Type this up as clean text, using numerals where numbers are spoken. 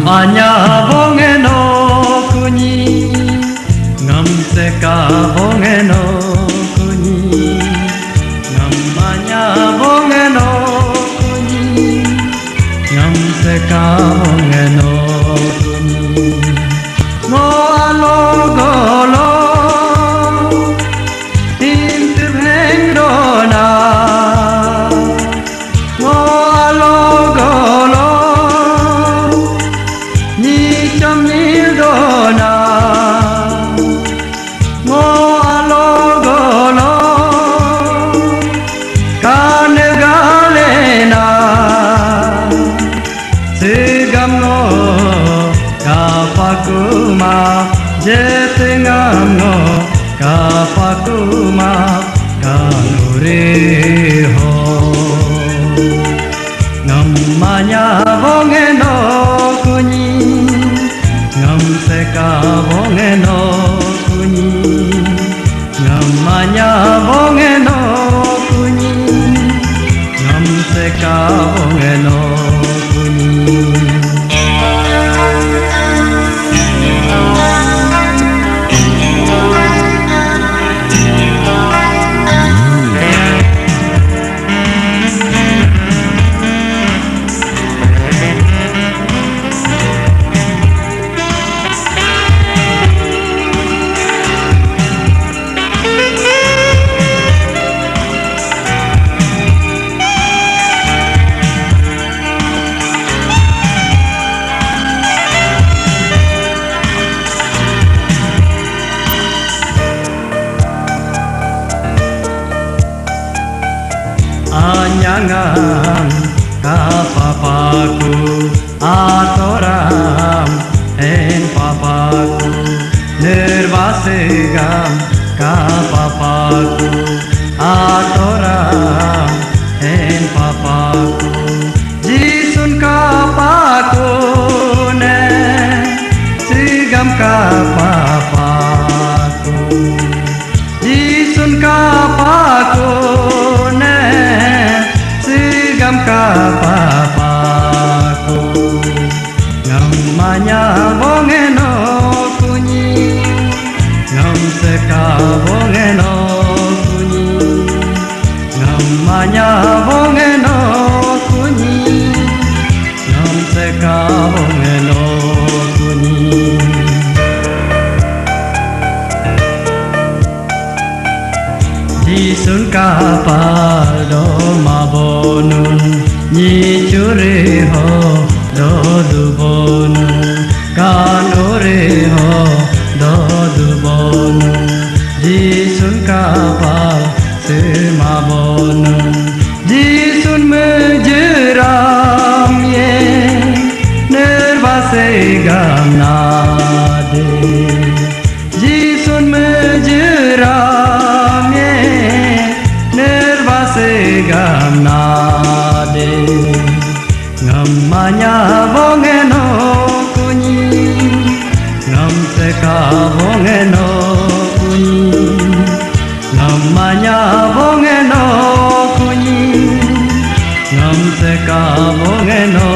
Namanya bongeno kunyi ngam seka bongeno kunyi namanya bongeno kunyi ngam seka bongeno kunyi no alo golo tintu hengrona no alo golo chăm nhil đona ngô alo golo can galena sigam no kapakuma jetengam no kapakuma kanure ho namanya bongeno kunyi ngam seka bongeno kunyi namanya bongeno kunyi ngam seka bongeno kunyi Anyangan kapapaku atoram en papaku nervasegam kapapaku atoram en papaku jisun kapaku ne sigam kapapaku jisun kapaku kapapaku namanya bongeno kunyi ngam seka bongeno kunyi namanya bongeno kunyi ngam seka bongeno kunyi jisun kapal do mabonun ni chure ho do dubonun kanore ho do dubonun jisun kapal se mabonun jisun menjeram ye nervase gamnade jisun menjeram ye nervase gamnade namanya bongeno kunyi ngam seka bongeno kunyi namanya bongeno kunyi ngam seka bongeno